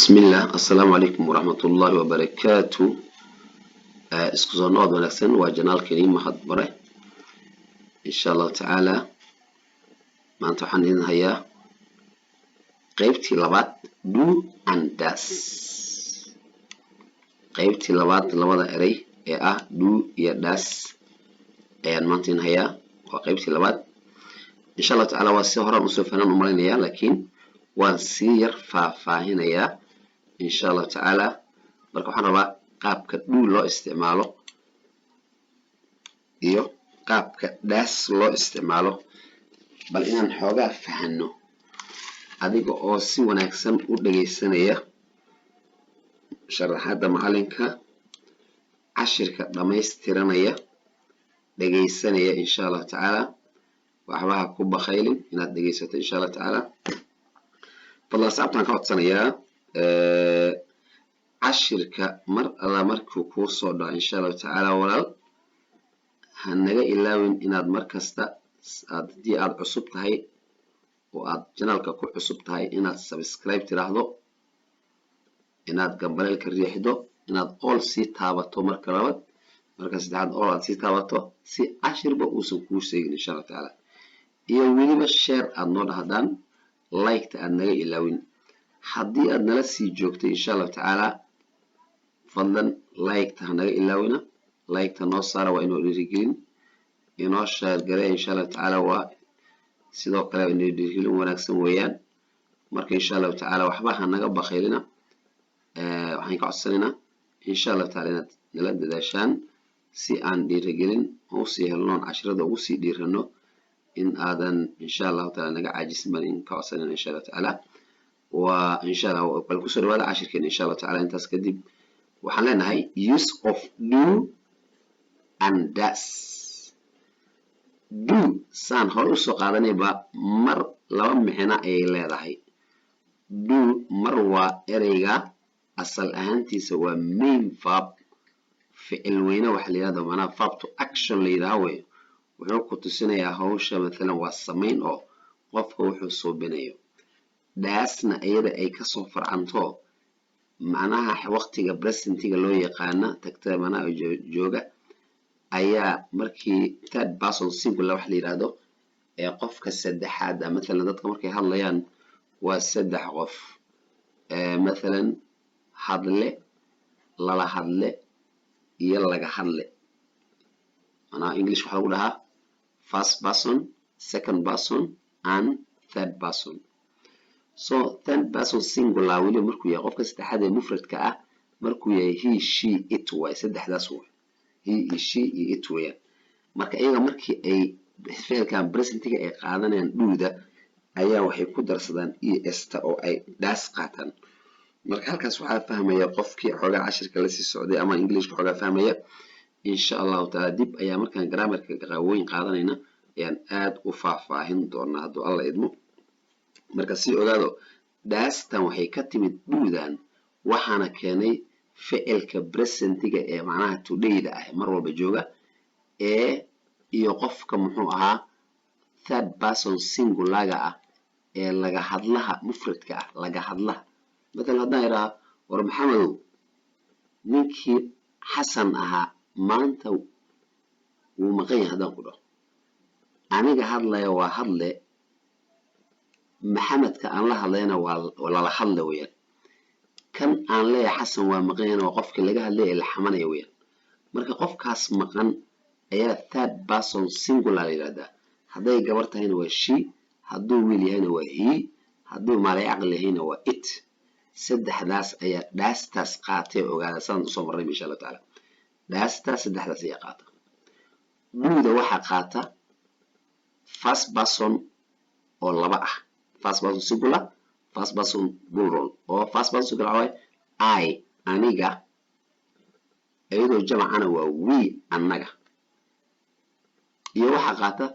بسم الله السلام عليكم ورحمة الله وبركاته. اسكو نود ونكسن وجنال كريم محد بره إن شاء الله تعالى ما أنتو حنين هيا قيبتي لبات do and does. قيبتي لبات لبات أري do يا does ما أنتين هيا وقيبتي لبات إن شاء الله تعالى وسهرة نصوفنا نمرين لكن وسير فاهنا يا إن شاء الله تعالى marka waxaan rabaa qaabka do loo isticmaalo iyo qaabka das loo isticmaalo bal inaan xoogaa fahano adiga oo si wanaagsan u dhageysanaya sharaxaada macalinka cashirka dhameystiranaya dhageysanaya insha Allah ta'ala waxbaha ku bakhaylin inaad dhageysato insha Allah ta'ala fadlan saabtan ka codsanaya cashirka mar alla markuu ku soo dhaco insha Allah ta'ala walaal hanaga ilaawin inaad markasta hadii aad cusub tahay oo aad channelka ku cusub tahay inaad subscribe tiraahdo inaad gambalelka riixdo inaad all si taabato marka labaad marka saddexaad all aad si taabato si cashirba uusan ku sheegin insha Allah ta'ala iyo weliba share aad noo dhahdaan like ta aad naga ilaawin hadii aad nala sii joogto insha Allah ta'ala fadlan like ta naga ilaawina like ta noo saara waa inoo dhiirigelin inoo share garay insha Allah ta'ala waa sidoo kale inoo dhiirigelin wanaagsan weeyaan marka insha Allah ta'ala waxba ha naga bakhaylina waxaan ka codsanayna insha Allah ta'ala inaad nala dadaashaan si aan dhiirigelin oo si helno casharada ugu sii dhiirano in aadan insha Allah ta'ala naga caajisin in ka codsanayna insha Allah ta'ala wa insha Allah bal ku soo dhawaada cashirkeena insha Allah ta'ala intaas kadib waxaan leenahay use of do and does. Do saan hor u soo qaadanayba mar laba micno ay leedahay. Do mar waa ereyga asal ahaantiisa waa main verb ficil weyne waxa la yiraahdo macnaha verb to action la yiraahdo wuxuu ku tusinayaa hawsha midna waa sameyn oo qofka wuxuu soo binayo daasna ayada ay ka soo farcanto macnaha waqtiga presentiga loo yaqaan tagta macnaha jooga ayaa markii third person singular wax la yiraahdo ee qofka saddexaad mesela dadka markay hadlayaan waa saddex qof mesela hadle lala hadle iyo laga hadle ana english waxa lagu dhahaa first person second person and third person. So third person singular wali markuu yahay qofka saddexaad ee mufradka ah markuu yahay he she it way saddexdaas way he she it way marka iyaga markii ay ficilkan presentiga ay qaadanayaan dhuuda ayaa waxay ku darsadaan es ta oo ay das qaataan marka halkaas waxa fahmaya qofkii xogaa cashirka la sii socday ama englishka xogaa fahmaya insha Allah ta'ala dib ayaa markaan grammarka qaaweyn qaadanayna ayaan aad u faahfaahin doonaa haduu Allah idmo marka si ogaado daastan waxay ka timid dhuudan waxaana keenay ficilka presentiga ee macnaha today-da ah mar walba jooga ee iyo qofka muxuu ahaa third person singular ah ee laga hadlaha mufradka ah laga hadlaha midna haddaan iraahdo war maxamedow ninkii xasan ahaa maanta wuu maqan yahay haddaan ku dhaho aniga hadlaya waa hadle maxamedka aan la hadlayna waa la hadla weeyaan kan aan leeyahay xasan waa maqan waa qofkii laga hadlay ee la xamanaya weeyaan marka qofkaas maqan ayaa third person singular yiraahdaa haday gabar tahayna waa she haduu wiil yahayna waa he haduu maalay aqal yahayna waa it saddexdaas ayaa daastas qaatay ogaada saan soo maray insha Allah ta'ala daastas saddexdaas ayaa qaata duuda waxa qaata first person oo laba ah first person singular first person plural or first person singular way I aniga ayadoo jamacana waa we anaga iyo waxa qaata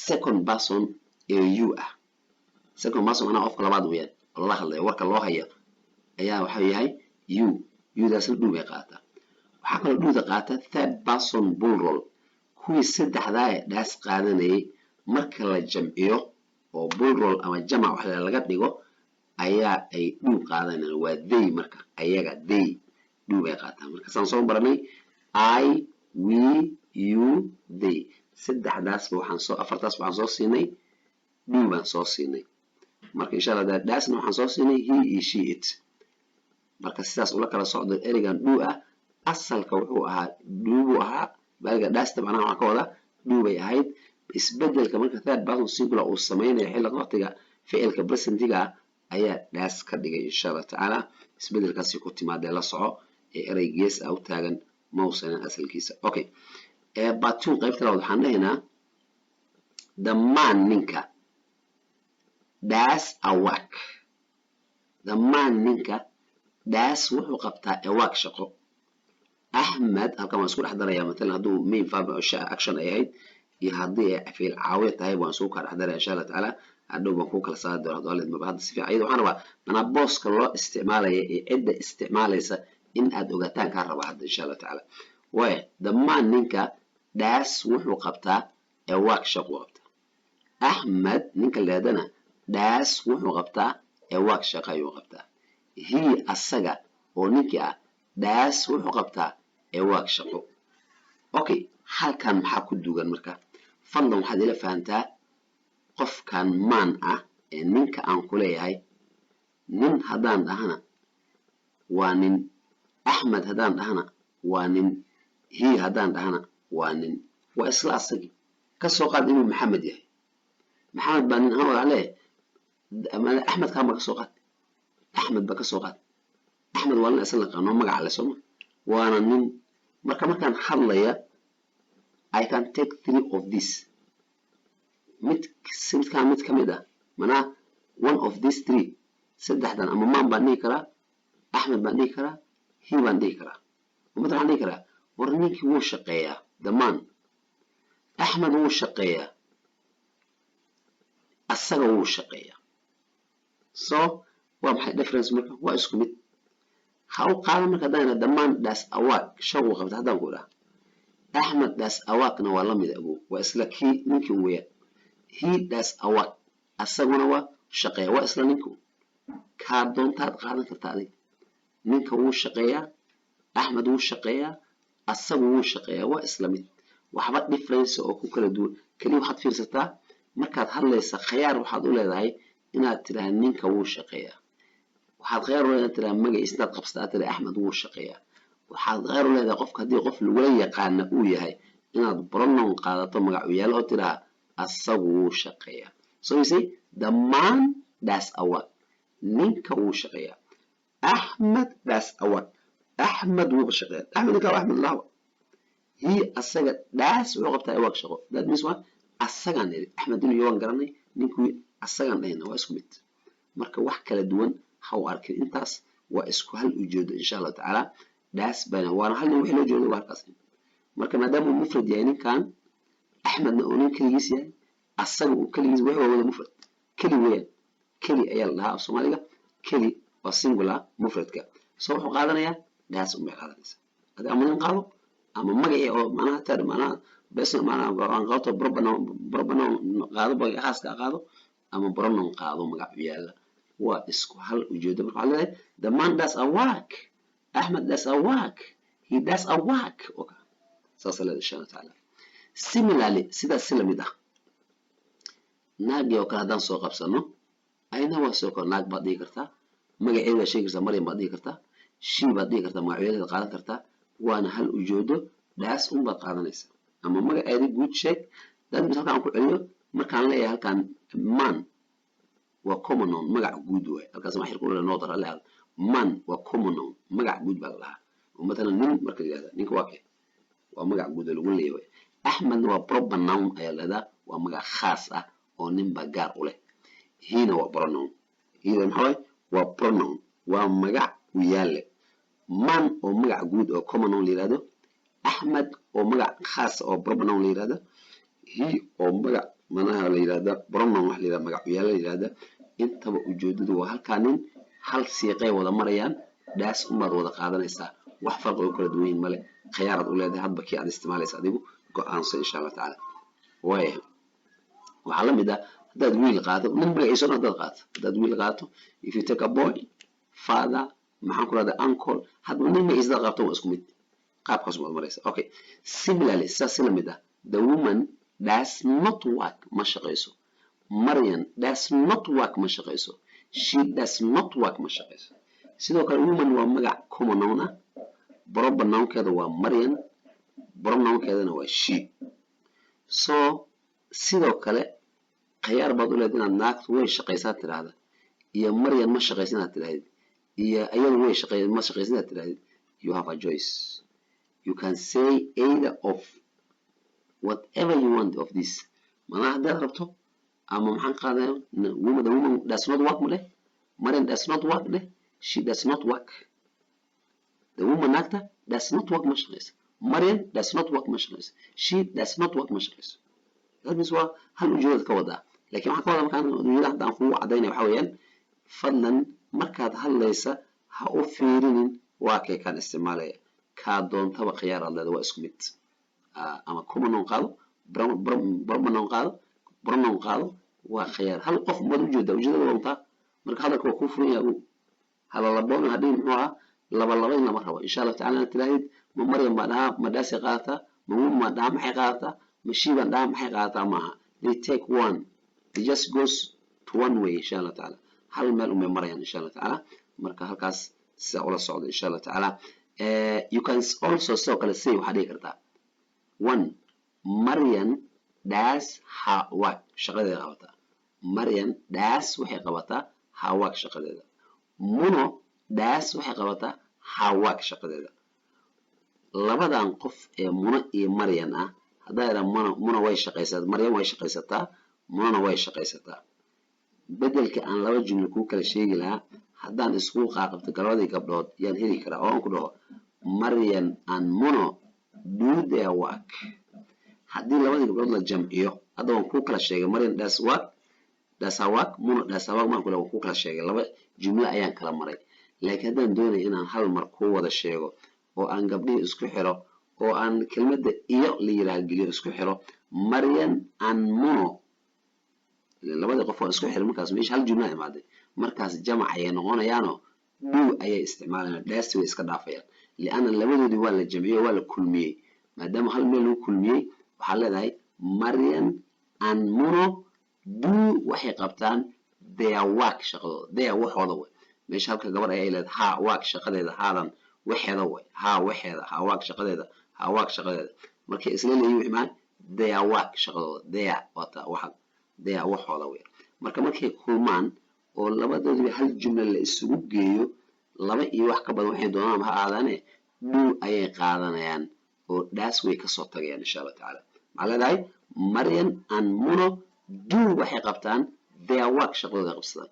second person ee you ah second person ana qofka labaad weeyaan Allah hadlay warka loo hayo ayaa waxa yahay you daas dhuubay qaata waxa kale dhuuda qaata third person plural kuwii saddexda ee daas qaadanayay marka la jamciyo oo plural ama jamac wax laga dhigo ayaa ay do qaadanayaan waa they marka ayaga they do bay qaataan marka saan soo baranay I we you they saddexdaas afartaas waxaan soo siinay do baan soo siinay marka insha Allah daasna waxaan soo siinay he she it marka sidaas ula kala socdo ereygan do ah asalka wuxuu ahaa do buu ahaa baalga daasta macnaha waxa ka wada do bay ahayd isbedelka marka third person singular uu sameeyay xilliga waqtiga ficilka presentiga ayaa daas ka dhigay insha Allah taala isbedelkaasi ku timaadee la soco ee erey gees ah u taagan mawsan asalkiisa okay batun qaybta labaad waxaan leeyahay the man ninka daas awak the man ninka daas wuxuu qabtaa awak shaqo Ahmed halkan waan isku dhex darayaa مثلا haduu main verb action ay ahayd iyo hadii ay ficil caawiye tahay waan soo kala dhex darayaa insha Allah taala hadhow baan ku kala saari doonaa hadalad ma hadda si fiican ayada waxaan rabaa mana booska loo isticmaalayo ee cidda isticmaalaysa in aad ogaataan ka raba hadda insha Allah taala way the man ninka daas wuxuu qabtaa awak shaqo qabtaa Ahmed ninka leedana daas wuxuu qabtaa awak shaqo ayuu qabtaa he asaga oo ninkii ah daas wuxuu qabtaa awak shaqo okay halkan maxaa ku duugan marka fadlan waxaad ila fahantaa qofkan man ah ee ninka aan ku leeyahay nin hadaan dhahana waa nin Ahmed hadaan dhahana waa nin he hadaan dhahana waa nin waa isla asagi ka soo qaad inuu Maxamed yahay Maxamed baa nin aan walaale ama Ahmed ka ma ka soo qaad Ahmed ba ka soo qaad Ahmed waa nin asal qano magac la soo waana nin markaan hadlaya I can take 3 of this mid kamid ah mana one of these 3 saddexdan ama man baan dhihi karaa Ahmed baan dhihi karaa he baan dhihi karaa umad waxaan dhihi karaa war ninkii wuu shaqeeyaa the man Ahmed wuu shaqeeyaa asaga wuu shaqeeyaa so waa maxay difference marka waa isku mid how qaal marka dayna the man does awak shaqo qabta hadaan ku dhaha Ahmed does awakna waa la mid abu waa isla kii ninkii weeyaa he does awak asaguna waa shaqeeyaa waa isla ninku ka doontaad qaadan kartaa adiga ninka wuu shaqeeyaa Ahmed wuu shaqeeyaa asagu wuu shaqeeyaa waa isla mid waxba difference oo ku kala duwan kaliya waxaad fiirsataa markaad hadlaysa khiyaar waxaad u leedahay inaad tiraahdo ninka wuu shaqeeyaa waxaad khiyaar u leedahay tiraahdo magaciisa inaad qabsataa tiraahdo Ahmed wuu shaqeeyaa waxaad khiyaar u leedahay qofka hadii qof lagu yaqaan uu yahay inaad pronoun qaadato magac u yaalo oo tiraahdo asagu wuu shaqeeyaa so you say the man does awak ninka wuu shaqeeyaa Ahmed does awak Ahmed wuu shaqeeyaa Ahmed ka Ahmed lawa he asaga daas wuxuu qabtaa awak shaqo that means what asagan Ahmed inuu yawan garanay ninku asagan dhayna waa isku mid marka wax kala duwan haw arkin intaas waa isku hal ujeedo insha Allah taala daas bana waan hal wixii loo jeedo warkaas marka maadaama uu mufrad yahay ninkan Ahmedna uu nin kaligiis yahay asaga uu kaligiis wuxuu wada mufrad kali weeyaan kali ayaa la dhahaa Soomaaliga kali waa singular mufradka soo wuxuu qaadanayaa daas u qaadanaysa hada ama nin qaado ama magaci oo macnaha tar macnaha bes macnaha aan qaato pronoun qaado baa khaas ka qaado ama pronoun qaado magac yaala waa isku hal ujeedo marka la leeyahay the man does awak Ahmed does awak he does awak okay saasala insha Allah taala similarly sida silamida naag oo kala dan soo qabsano ayna waa soo kor naag baad dhigi kartaa magaceeda sheegaysa Maryam baad dhigi kartaa shii baad dhigi kartaa magaceeda qaadan kartaa waana hal ujeedo daas baad qaadanaysa ama magaceeda guud sheeg dad halkaan ku celiyo markaan leeyahay halkaan man waa common noun magac guud way halkaas ma xir ku leeyahay noodar Allah man waa common noun magac guud baa lahaa ummadana nin marka yiraahdo ninka waa kee waa magac guud lagu leeyahay Ahmed waa proper noun ayaa leedahay waa magac khaas ah oo nin ba gaar u leh hina waa pronoun hina maxay waa pronoun waa magac u yaale man oo magac guud oo common noun yiraahdo Ahmed oo magac khaas oo proper noun yiraahdo he oo magac manaha la yiraahdo pronoun wax la yiraahdo magac u yaale yiraahdo intaba ujeedadu waa halkaan nin hal siiqay wada marayaan daas umaad wada qaadanaysaa wax farqi oo kala duwan male khiyaarad u leedahay hadba kii aad isticmaalaysa adigu go'aanso insha Allah taala waxa la mid ah haddaad wiil qaato nin magaciisa haddaad qaato haddaad wiil qaato if you take a boy father maxaan ku rahdaa uncle hadba nin magaciisa haddaad qaabto waa isku mid qaabkaas baad maraysa okay similarly saas la mid ah the woman does not work ma shaqayso Marian does not work ma shaqayso she does not work ma shaqayso sidoo kale woman waa magac common noun ah proper noun-keeda waa Marian pronoun-keedana waa she so sidoo kale khiyaar baad u leedahay inaad naagtu way shaqaysaa tiraahdo iyo Marian ma shaqaysan inaad tiraahdo iyo ayadu way ma shaqaysan inaad tiraahdo you have a choice you can say either of whatever you want of this mana haddaad rabto ama maxaan qaadayaa the woman does not work ma leh Marian does not work leh she does not work the woman naagta does not work ma shaqayso Marian does not work ma shaqayso she does not work ma shaqayso that means waa hal ujeedad ka wadaa laakiin waxaan ka wadaa markaan ujeedada haddaan kugu caddaynaya waxaa weeyaan fadlan markaad hadlaysa ha u fiirinin waa kay kaan isticmaalaya kaa doontaba khiyaar aad leeda waa isku mid ama common noun qaado pronoun qaado waa khiyaar hal qof baad ujeedada doontaa marka hadalka waa kuu furan yahay hadalaboon haddii muxuu ahaa laba in lama rabo insha Allah tacaala tiraahid ma Maryam baa dhaha ma daasi qaadataa ma Umm ma dhaha maxay qaadataa ma Shiba dhaha maxay qaadataa maaha they take one they just goes to one way insha Allah tacaala hal meel umay marayaan insha Allah tacaala marka halkaas sida ula socdo insha Allah tacaala you can also so kale say waxa dhigi kartaa one Maryam does her work shaqadeeda qabataa Maryam does waxay qabataa her work shaqadeeda Muno does waxay qabataa her work shaqadeeda labadan qof ee Muno iyo Maryam ah hadda Muno way shaqaysataa Maryam way shaqaysataa Munona way shaqaysataa bedelka aan laba jumla ku kala sheegi lahaa haddaan isku qaaqabto labadii gabdhood yaan heli karaa oo aan ku dhaho Maryam and Muno do their work haddii labadii gabdhood la jamciyo hadda waan ku kala sheegay Maryam does her work Muno does her work maan ku kala sheegay laba jumla ayaan kala maray laakiin haddaan doonayo inaan hal mar ku wada sheego oo aan gabdhihii isku xiro oo aan kelmadda iyo la yiraahdo geliyo isku xiro Maryam and Muno labada qof oo isku xir markaas meesha hal jumla imaaday markaas jamac ay noqonayaano do ayay isticmaalayaan daas way iska dhaafayaan liana labadoodii waa la jamciyo waa la kulmiyay maadaama hal meel lagu kulmiyay waxa leedahay Maryam and Muno do waxay qabtaan their work shaqadooda their waxooda way meesha halka gabar ay leedahay ha work shaqadeeda haadan waxeeda way ha waxeeda ha work shaqadeeda markay isla leeyihiin wixmaan their work shaqadooda their wata waxa their waxooda way marka markay kulmaan oo labadoodii hal jumla la isugu geeyo laba iyo wax ka badan waxay doonaan ha aadaane do ayay qaadanayaan oo daas way ka soo tagayaan insha Allah tacaala maxaa leedahay Maryam and Muno do waxay qabtaan their work shaqadooda qabsadaan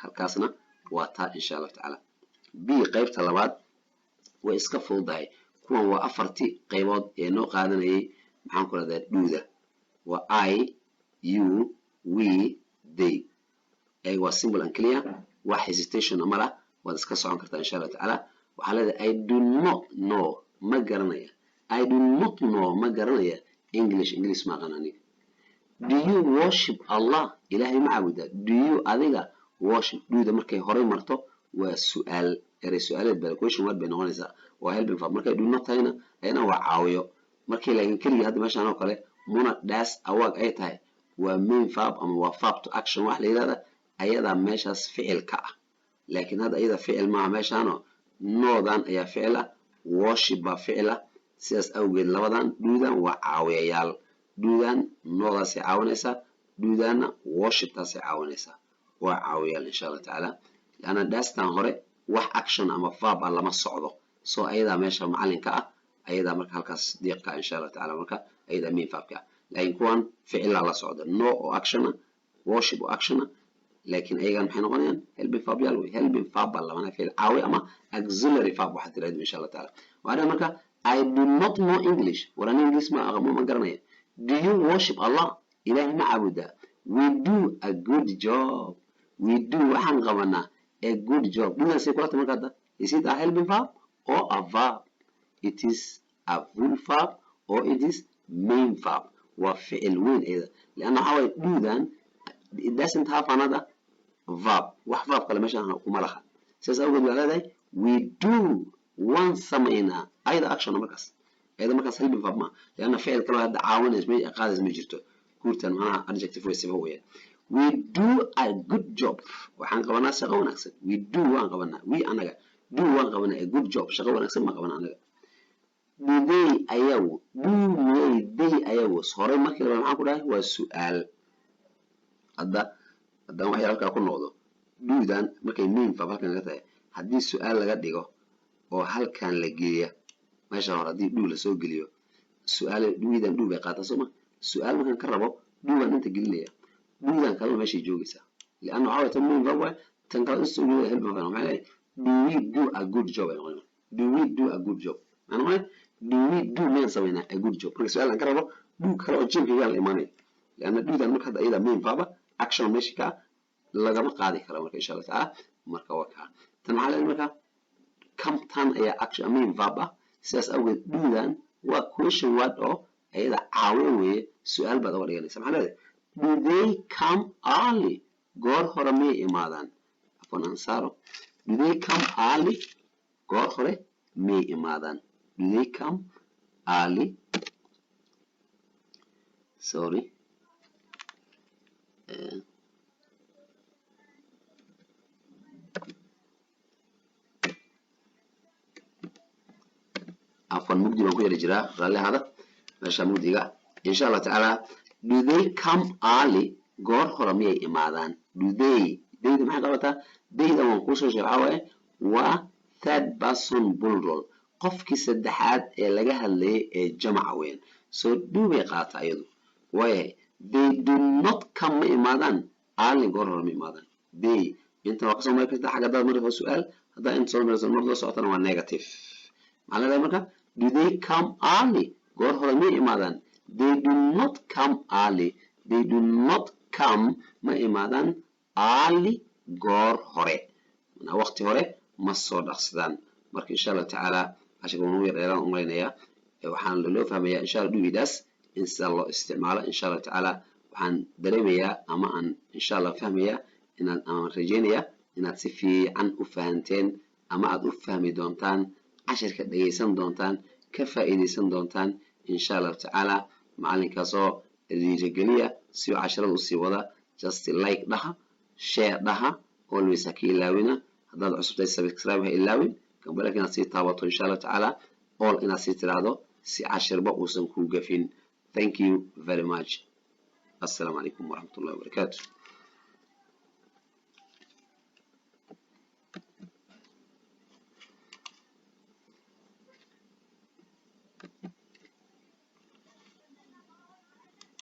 halkaasna waa taa insha Allah tacaala b qaybta labaad way iska fududahay kuwan waa afartii qaybood ee noo qaadanayay maxaan ku radaa duuda waa I you we they ay waa simple and clear waa hesitation amala waad iska socon kartaa insha Allah tacaala waxaa leedahay I do not know ma garanaya I do not know ma garanaya English ma aqaan aniga do you worship Allah ilaahay ma caabudaa do you adiga worship duuda markay horay marto waa su'aal eray su'aaleed bal question word bay noqonaysaa waa helping verb markay do not tahayna ayna waa caawiyo markay laakiin kaliya hadda meeshaan oo kale Muna does a work ay tahay waa main verb ama waa verb to action wax la yiraahdo ayada meeshaas ficil ka ah laakiin hadda ayada ficil ma meeshaano noodan ayaa ficil ah worship ba ficil ah sidaas awgeed labadan duudan waa caawiyayaal duudan noodaas ay caawinaysaa duudanna worship taas ay caawinaysaa waa caawiyayaal insha Allah tacaala lana dastan hore wax action ama verb lama socdo soo ayada meesha macalinka ah ayada marka halkaas diiqa insha Allah tacaala marka ayada main verb ka laakiin kuwan ficil la socdo no oo action worship oo action laakiin ayagan maxay noqonayaan helping verb yaal way helping verb lama ficil caawi ama auxiliary verb waxa tiraahdo insha Allah tacaala waana marka I do not know English waran English ma garanaya do you worship Allah ilaahi ma caabuda we do a good job we do waxaan qabanaa a good job dinasay kula tamarkada is it a helping verb or a verb it is a full verb or it is main verb waa ficil weyn ayda laana waxa way duudan it doesn't have another verb wax verb kale meeshaan kuma laha saas awgeed waa leedahay we do waan samaynaa ayada action markaas helping verb ma leena ficil kale hadda caawinays ma qaadays ma jirto guurtan macnaha adjective way sifa weeyaan we do a good job waxaan qabanaa shaqo wanaagsan we do waan qabanaa we anaga do waan qabanaa a good job shaqo wanaagsan ma qabanaa anaga do they ayagu hore markii la maxaan ku dhahay waa su'aal hadda wax yar halkaa ku noqdo duudan markay main verb halkan laga tahay haddii su'aal laga dhigo oo halkan la geeya meesha hore haddii dhuu la soo geliyo su'aal duudan dhuu bay qaataa sooma su'aal markan ka rabo duudan inta gelinaya duudan kale meeshay joogaysaa lianna waxa way tan main verb way tan kale soo gelinaya helping verb maxay do we do a good job do we do a good job macnaheedu do we do men sameynaa a good job marka su'aal aan ka rabo dhuu kale oo jimka yaal imaanay lianna duudan marka hadda iyada main verb action meesha ka lagama qaadi karo marka insha Allah taala marka waka tan waxa la marka kamtan ayaa action main verb sidaas awgeed duudan waa question word oo ayada caawin weeye su'aal baad uga dhiganaysa maxaa leedahay do they come early goor hore may imaadaan afwan ansaro do they come early goor hore may imaadaan do they come early sorry عفوا مجدي بنكون يرجع رالي هذا ماشى مجدي إن شاء الله تعالى do they come early قار حرامية إمادان do they ده ما حقبتها ده منقوش شرعه و third person plural قف كسدحات اللي جه اللي جمع وين so do بيقاطع أيضا ويه they do not come إمادان early قار حرامية إمادان they أنت وقصة ما يكتب حاجة ده مرة سؤال هذا أنت صار مرة سؤال هو negative معنى ذلك do they come early goor hore ma imaadaan they do not come early they do not come ma imaadaan early goor hore mana waqti hore ma soo dhaqsadaan marka insha Allah taala ashaka uu yeelan umaleynaya waxaan loo fahmayaa insha Allah duwidaas in sida loo isticmaalo insha Allah taala waxaan dareemayaa ama aan insha Allah fahmayaa inaan rajaynayaa inaad si fiican u fahanteen ama aad u fahmi doontaan عشرة دقيقة دونتان كفائدة دونتان إن شاء الله تعالى معلن كاسو الرجالية سوى 10 وسوى just like لها share لها always أكيد لاوينا هذا العصب سبسكرايب هاي لاوين كم بالك نصير تابطه إن شاء الله تعالى all نصير ترادو سي 10 بقى وسنكون قفين thank you very much السلام عليكم ورحمة الله وبركاته